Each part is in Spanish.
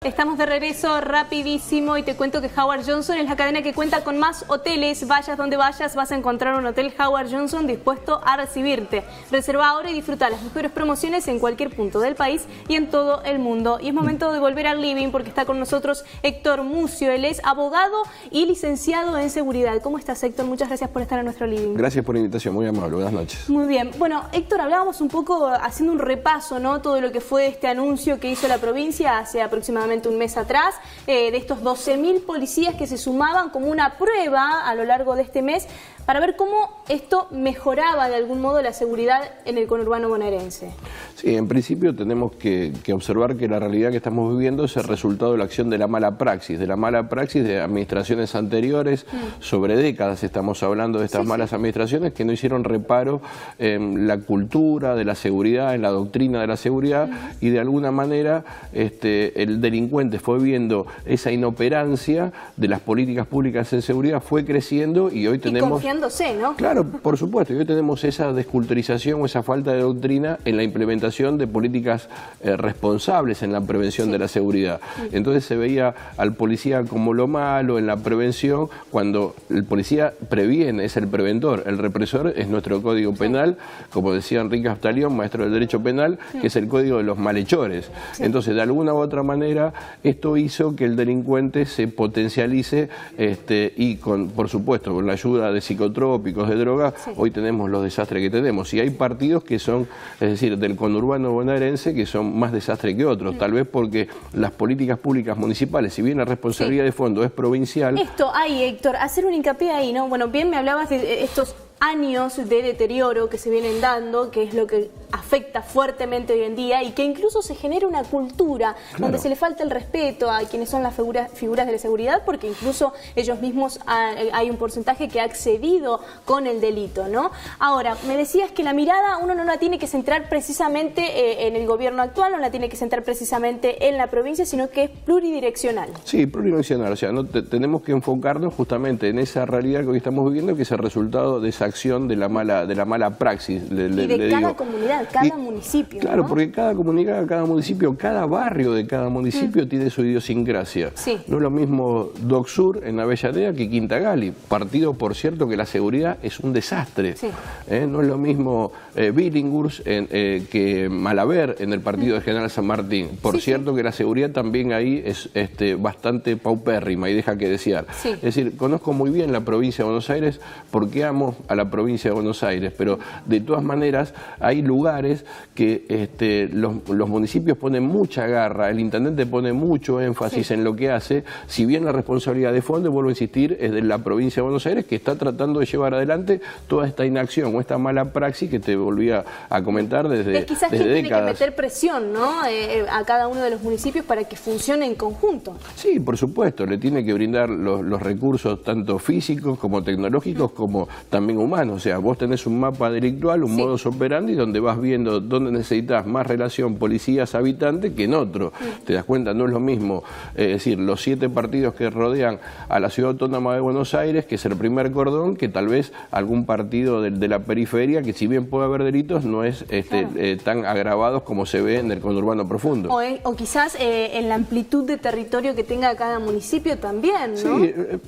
Estamos de regreso rapidísimo y te cuento que Howard Johnson es la cadena que cuenta con más hoteles. Vayas donde vayas, vas a encontrar un hotel Howard Johnson dispuesto a recibirte. Reserva ahora y disfruta las mejores promociones en cualquier punto del país y en todo el mundo. Y es momento de volver al living porque está con nosotros Héctor Mucio. Él es abogado y licenciado en seguridad. ¿Cómo estás, Héctor? Muchas gracias por estar en nuestro living. Gracias por la invitación, muy amable. Buenas noches. Muy bien. Bueno, Héctor, hablábamos un poco, haciendo un repaso, ¿no? Todo lo que fue este anuncio que hizo la provincia hace aproximadamente un mes atrás, de estos 12.000 policías que se sumaban como una prueba a lo largo de este mes para ver cómo esto mejoraba de algún modo la seguridad en el conurbano bonaerense. Sí, en principio tenemos que observar que la realidad que estamos viviendo es el resultado de la acción de la mala praxis de administraciones anteriores, sobre décadas estamos hablando de estas malas administraciones que no hicieron reparo en la cultura de la seguridad, en la doctrina de la seguridad, y de alguna manera el delincuente fue viendo esa inoperancia de las políticas públicas en seguridad, fue creciendo y hoy tenemos... Y confiándose, ¿no? Claro, por supuesto, y hoy tenemos esa desculturización o esa falta de doctrina en la implementación de políticas responsables en la prevención de la seguridad. Entonces se veía al policía como lo malo en la prevención, cuando el policía previene, es el preventor, el represor es nuestro Código Penal, como decía Enrique Aftalión, maestro del Derecho Penal, que es el Código de los malhechores. Entonces, de alguna u otra manera, esto hizo que el delincuente se potencialice y, por supuesto, con la ayuda de psicotrópicos, de drogas, hoy tenemos los desastres que tenemos. Y hay partidos que son, es decir, del conurbano bonaerense, que son más desastres que otros, tal vez porque las políticas públicas municipales, si bien la responsabilidad de fondo es provincial... Esto, ahí, Héctor, hacer un hincapié ahí, ¿no? Bueno, bien me hablabas de estos años de deterioro que se vienen dando, que es lo que afecta fuertemente hoy en día y que incluso se genera una cultura donde se le falta el respeto a quienes son las figuras de la seguridad, porque incluso ellos mismos hay un porcentaje que ha accedido con el delito, ¿no? Ahora, me decías que la mirada uno no la tiene que centrar precisamente en el gobierno actual, no la tiene que centrar precisamente en la provincia, sino que es pluridireccional. Sí, pluridireccional, o sea, tenemos que enfocarnos justamente en esa realidad que hoy estamos viviendo, que es el resultado de esa acción de la mala praxis. Y de cada comunidad, cada municipio. Claro, ¿no? porque cada comunidad, cada municipio, cada barrio de cada municipio tiene su idiosincrasia. No es lo mismo Dock Sur en Avellaneda que Quinta Gali, partido, por cierto, que la seguridad es un desastre. No es lo mismo Billinghurst que Malaber en el partido de General San Martín. Por cierto que la seguridad también ahí es bastante paupérrima y deja que desear. Es decir, conozco muy bien la provincia de Buenos Aires porque amo a la provincia de Buenos Aires, pero de todas maneras hay lugares que los municipios ponen mucha garra, el intendente pone mucho énfasis en lo que hace, si bien la responsabilidad de fondo, vuelvo a insistir, es de la provincia de Buenos Aires, que está tratando de llevar adelante toda esta inacción o esta mala praxis que te volvía a comentar desde décadas. Quizás tiene que meter presión, ¿no? A cada uno de los municipios para que funcione en conjunto. Sí, por supuesto, le tiene que brindar los recursos tanto físicos como tecnológicos como también humanos. O sea, vos tenés un mapa delictual, un modus operandi donde vas viendo dónde necesitas más relación policías-habitantes que en otro. Te das cuenta, no es lo mismo, es decir, los 7 partidos que rodean a la Ciudad Autónoma de Buenos Aires, que es el primer cordón, que tal vez algún partido de la periferia, que si bien puede haber delitos, no es tan agravados como se ve en el conurbano profundo. O quizás en la amplitud de territorio que tenga cada municipio también, ¿no?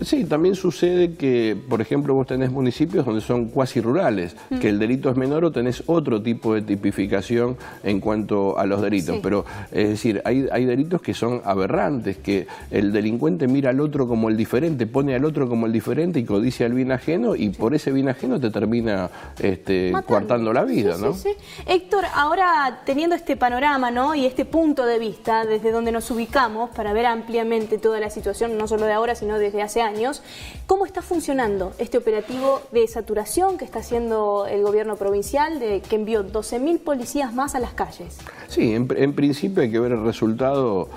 Sí, también sucede que, por ejemplo, vos tenés municipios donde son cuasi rurales, que el delito es menor o tenés otro tipo de tipificación en cuanto a los delitos. Pero, es decir, hay delitos que son aberrantes, que el delincuente mira al otro como el diferente, pone al otro como el diferente y codicia el bien ajeno, y por ese bien ajeno te termina coartando la vida, ¿no? Héctor, ahora teniendo este panorama, ¿no? Y este punto de vista desde donde nos ubicamos para ver ampliamente toda la situación, no solo de ahora, sino desde hace años, ¿cómo está funcionando este operativo de saturación que está haciendo el gobierno provincial, que envió 12.000 policías más a las calles? Sí, en principio hay que ver el resultado,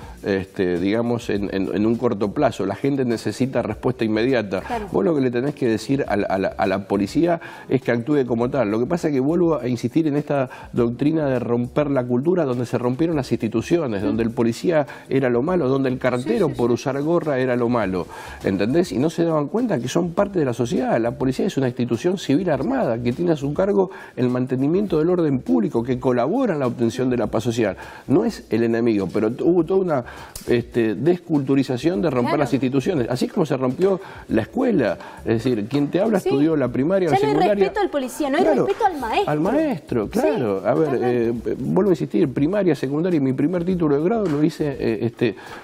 digamos, en un corto plazo. La gente necesita respuesta inmediata. Vos lo que le tenés que decir a la policía es que actúe como tal. Lo que pasa es que vuelvo a insistir en esta doctrina de romper la cultura, donde se rompieron las instituciones, donde el policía era lo malo, donde el cartero por usar gorra era lo malo, ¿entendés? Y no se daban cuenta que son parte de la sociedad. La policía es una institución civil armada que tiene a su cargo el mantenimiento del orden público, que colaboran en la obtención de la paz social. No es el enemigo, pero hubo toda una desculturización de romper las instituciones, así como se rompió la escuela. Es decir, quien te habla estudió la primaria, la secundaria. No hay respeto al policía, no hay respeto al maestro. Al maestro, claro. A ver, vuelvo a insistir, primaria, secundaria, mi primer título de grado lo hice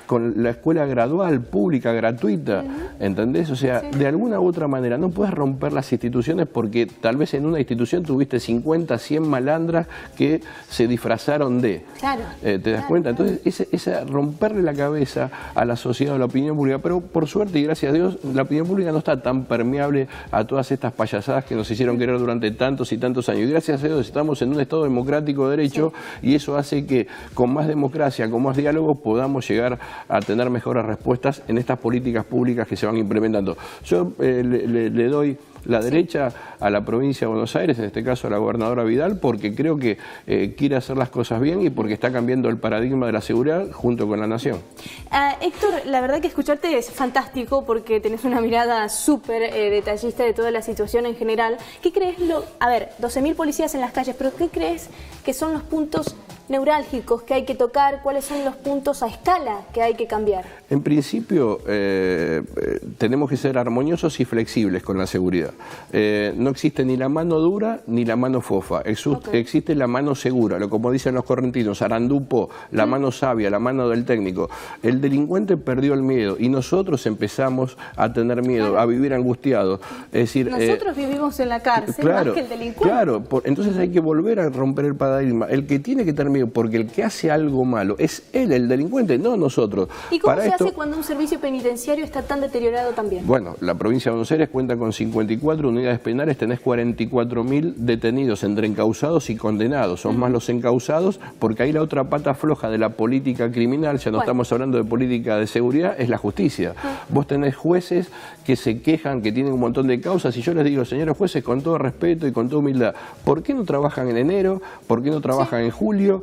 con la escuela gradual, pública, gratuita, ¿entendés? O sea, de alguna u otra manera no puedes romper las instituciones porque tal vez en una institución tuviste 50, 100 malandras que se disfrazaron de. Claro. ¿Te das cuenta? Entonces, esa romperle la cabeza a la sociedad o a la opinión pública, pero por suerte y gracias a Dios, la opinión pública no está tan permeable a todas estas payasadas que nos hicieron querer durante tantos y tantos años. Y gracias a Dios estamos en un Estado democrático de derecho y eso hace que con más democracia, con más diálogo, podamos llegar a tener mejores respuestas en estas políticas públicas que se van implementando. Yo le doy la derecha a la provincia de Buenos Aires, en este caso a la gobernadora Vidal, porque creo que quiere hacer las cosas bien y porque está cambiando el paradigma de la seguridad junto con la nación. Héctor, la verdad que escucharte es fantástico porque tenés una mirada súper detallista de toda la situación en general. ¿Qué crees? A ver, 12.000 policías en las calles, pero ¿qué crees que son los puntos neurálgicos que hay que tocar? ¿Cuáles son los puntos a escala que hay que cambiar? En principio, tenemos que ser armoniosos y flexibles con la seguridad. No existe ni la mano dura ni la mano fofa. Existe la mano segura, como dicen los correntinos, arandupo, la mano sabia, la mano del técnico. El delincuente perdió el miedo y nosotros empezamos a tener miedo, a vivir angustiados. Es decir, nosotros vivimos en la cárcel más que el delincuente. Claro, entonces hay que volver a romper el paradigma. El que tiene que tener miedo, porque el que hace algo malo es él, el delincuente, no nosotros. ¿Y cómo se hace cuando un servicio penitenciario está tan deteriorado también? Bueno, la provincia de Buenos Aires cuenta con 54 unidades penales, tenés 44.000 detenidos entre encausados y condenados. Son más los encausados, porque ahí la otra pata floja de la política criminal, ya no estamos hablando de política de seguridad, es la justicia. Vos tenés jueces que se quejan, que tienen un montón de causas, y yo les digo, señores jueces, con todo respeto y con toda humildad, ¿por qué no trabajan en enero? ¿Por qué no trabajan en julio?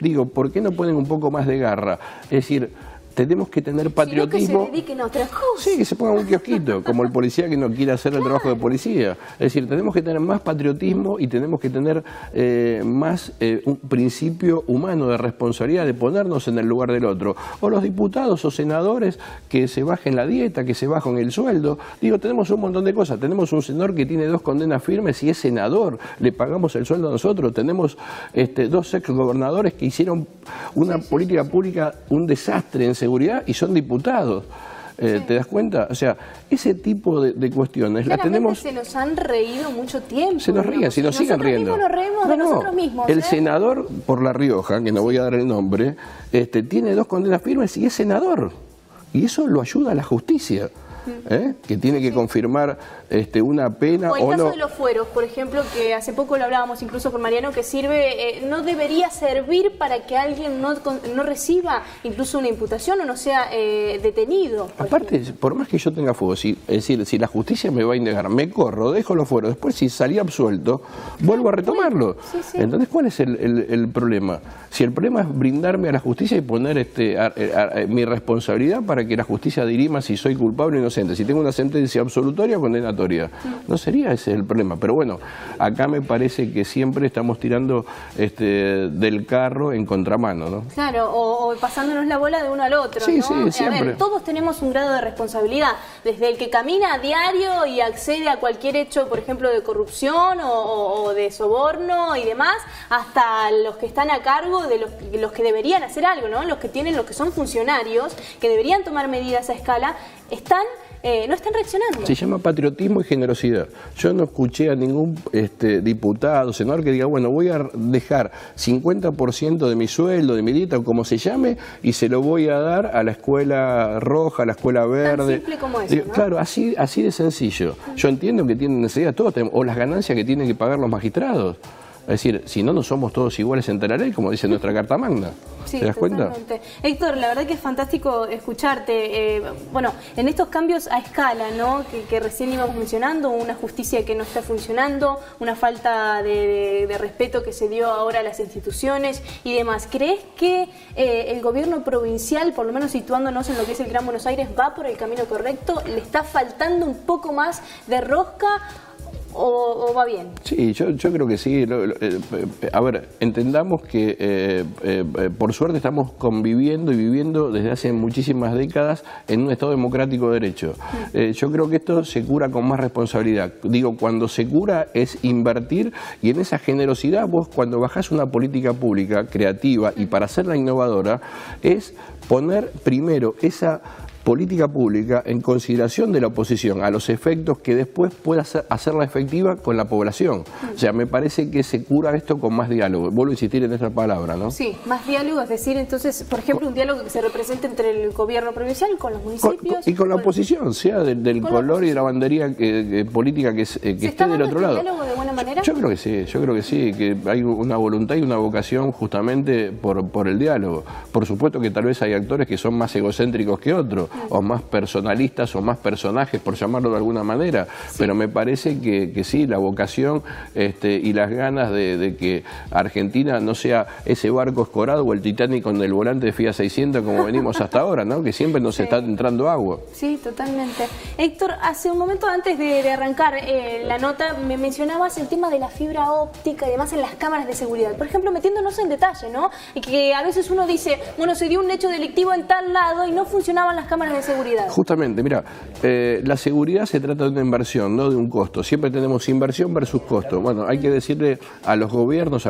Digo, ¿por qué no ponen un poco más de garra? Es decir, tenemos que tener patriotismo. Que se dediquen a otras cosas. Sí, que se pongan un kiosquito, como el policía que no quiere hacer el trabajo de policía. Es decir, tenemos que tener más patriotismo y tenemos que tener más un principio humano de responsabilidad, de ponernos en el lugar del otro. O los diputados o senadores que se bajen la dieta, que se bajen el sueldo. Digo, tenemos un montón de cosas. Tenemos un senador que tiene 2 condenas firmes y es senador. Le pagamos el sueldo a nosotros. Tenemos 2 exgobernadores que hicieron una política pública, un desastre en seguridad y son diputados. ¿Te das cuenta? O sea, ese tipo de cuestiones la tenemos. Se nos han reído mucho tiempo. Se nos ríen, si nos siguen riendo. Nosotros mismos nos reímos de nosotros mismos. El senador por La Rioja, que no voy a dar el nombre, tiene 2 condenas firmes y es senador. Y eso lo ayuda a la justicia. Que tiene que confirmar una pena o no. O el caso de los fueros, por ejemplo, que hace poco lo hablábamos incluso con Mariano, que sirve, no debería servir para que alguien no reciba incluso una imputación o no sea detenido. Aparte, por más que yo tenga fuego, es decir, si la justicia me va a indagar, me corro, dejo los fueros, después si salí absuelto, vuelvo a retomarlo. Entonces, ¿cuál es el problema? Si el problema es brindarme a la justicia y poner mi responsabilidad para que la justicia dirima si soy culpable o inocente, si tengo una sentencia absolutoria o condenatoria, no sería ese el problema. Pero bueno, acá me parece que siempre estamos tirando del carro en contramano, ¿no? Claro, o pasándonos la bola de uno al otro, sí, ¿no? Sí, siempre. A ver, todos tenemos un grado de responsabilidad, desde el que camina a diario y accede a cualquier hecho, por ejemplo, de corrupción o de soborno y demás, hasta los que están a cargo de los que deberían hacer algo, ¿no? Los que son funcionarios, que deberían tomar medidas a escala, no están reaccionando. Se llama patriotismo y generosidad. Yo no escuché a ningún diputado, senador que diga, bueno, voy a dejar 50% de mi sueldo, de mi dieta, o como se llame, y se lo voy a dar a la escuela roja, a la escuela verde. Tan simple como eso, ¿no? Claro, así de sencillo. Yo entiendo que tienen necesidad todos, o las ganancias que tienen que pagar los magistrados. Es decir, si no, no somos todos iguales ante la ley, como dice nuestra Carta Magna. Sí, ¿te das cuenta? Héctor, la verdad que es fantástico escucharte. Bueno, en estos cambios a escala, ¿no? Que recién íbamos mencionando, una justicia que no está funcionando, una falta de respeto que se dio ahora a las instituciones y demás. ¿Crees que el gobierno provincial, por lo menos situándonos en lo que es el Gran Buenos Aires, va por el camino correcto? ¿Le está faltando un poco más de rosca? ¿O va bien? Sí, yo creo que sí. A ver, entendamos que por suerte estamos conviviendo y viviendo desde hace muchísimas décadas en un Estado democrático de derecho. Yo creo que esto se cura con más responsabilidad. Digo, cuando se cura es invertir, y en esa generosidad vos, cuando bajás una política pública creativa y para hacerla innovadora, es poner primero esa política pública en consideración de la oposición, a los efectos que después pueda hacerla efectiva con la población. O sea, me parece que se cura esto con más diálogo. Vuelvo a insistir en esa palabra, ¿no? Sí, más diálogo, es decir, entonces, por ejemplo, un diálogo que se represente entre el gobierno provincial con los municipios. Y con la oposición, sea del color y de la bandería política que esté del otro lado. ¿Diálogo de buena manera? Yo creo que sí, que hay una voluntad y una vocación justamente por el diálogo. Por supuesto que tal vez hay actores que son más egocéntricos que otros, o más personalistas o más personajes, por llamarlo de alguna manera, pero me parece que sí, la vocación y las ganas de que Argentina no sea ese barco escorado o el Titanic con el volante de Fiat 600 como venimos hasta ahora, ¿no? Que siempre nos está entrando agua. Sí, totalmente. Héctor, hace un momento antes de arrancar la nota me mencionabas el tema de la fibra óptica y demás en las cámaras de seguridad. Por ejemplo, metiéndonos en detalle, ¿no? Y que a veces uno dice, bueno, se dio un hecho delictivo en tal lado y no funcionaban las cámaras de seguridad. Justamente, mira, la seguridad se trata de una inversión, no de un costo. Siempre tenemos inversión versus costo. Bueno, hay que decirle a los gobiernos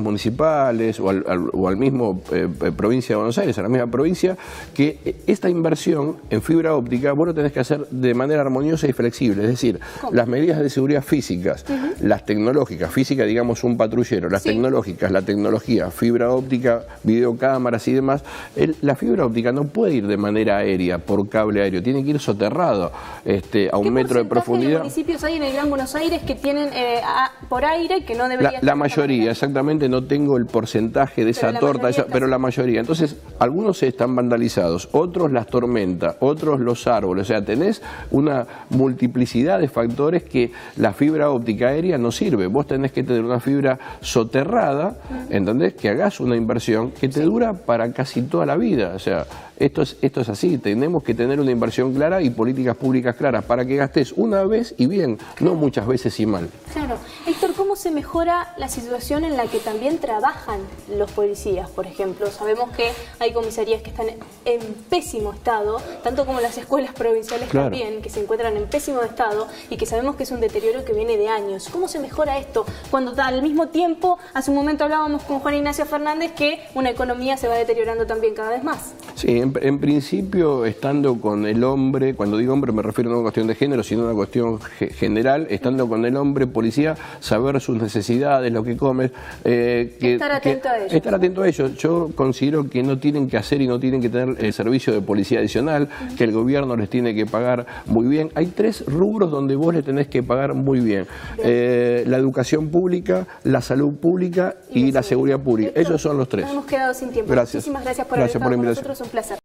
municipales o al mismo provincia de Buenos Aires, a la misma provincia, que esta inversión en fibra óptica vos lo tenés que hacer de manera armoniosa y flexible. Es decir, las medidas de seguridad físicas, las tecnológicas, física, digamos un patrullero, las tecnológicas, la tecnología, fibra óptica, videocámaras y demás, la fibra óptica no puede ir de manera aérea, por cable aéreo, tiene que ir soterrado a 1 metro de profundidad. ¿Qué municipios hay en el Gran Buenos Aires que tienen por aire que no debería la mayoría, exactamente, no tengo el porcentaje de esa torta, pero la mayoría. Entonces, algunos están vandalizados, otros las tormentas, otros los árboles. O sea, tenés una multiplicidad de factores que la fibra óptica aérea no sirve. Vos tenés que tener una fibra soterrada, ¿entendés? Que hagas una inversión que te dura para casi toda la vida. O sea, esto es así, tenemos que tener una inversión clara y políticas públicas claras para que gastes una vez y bien, no muchas veces y mal. Claro. Héctor, ¿cómo se mejora la situación en la que también trabajan los policías, por ejemplo? Sabemos que hay comisarías que están en pésimo estado, tanto como las escuelas provinciales también, que se encuentran en pésimo estado y que sabemos que es un deterioro que viene de años. ¿Cómo se mejora esto? Cuando al mismo tiempo, hace un momento hablábamos con Juan Ignacio Fernández que una economía se va deteriorando también cada vez más. Sí, en principio, estando con el hombre, cuando digo hombre me refiero no a una cuestión de género, sino a una cuestión general, estando con el hombre policía, saber sus necesidades, lo que come. Estar atento a ello. Estar atento a ello. Yo considero que no tienen que hacer y no tienen que tener el servicio de policía adicional, que el gobierno les tiene que pagar muy bien. Hay 3 rubros donde vos les tenés que pagar muy bien. La educación pública, la salud pública y la seguridad pública. Esos son los 3. Nos hemos quedado sin tiempo. Gracias. Muchísimas gracias por haber estado con nosotros. Un placer.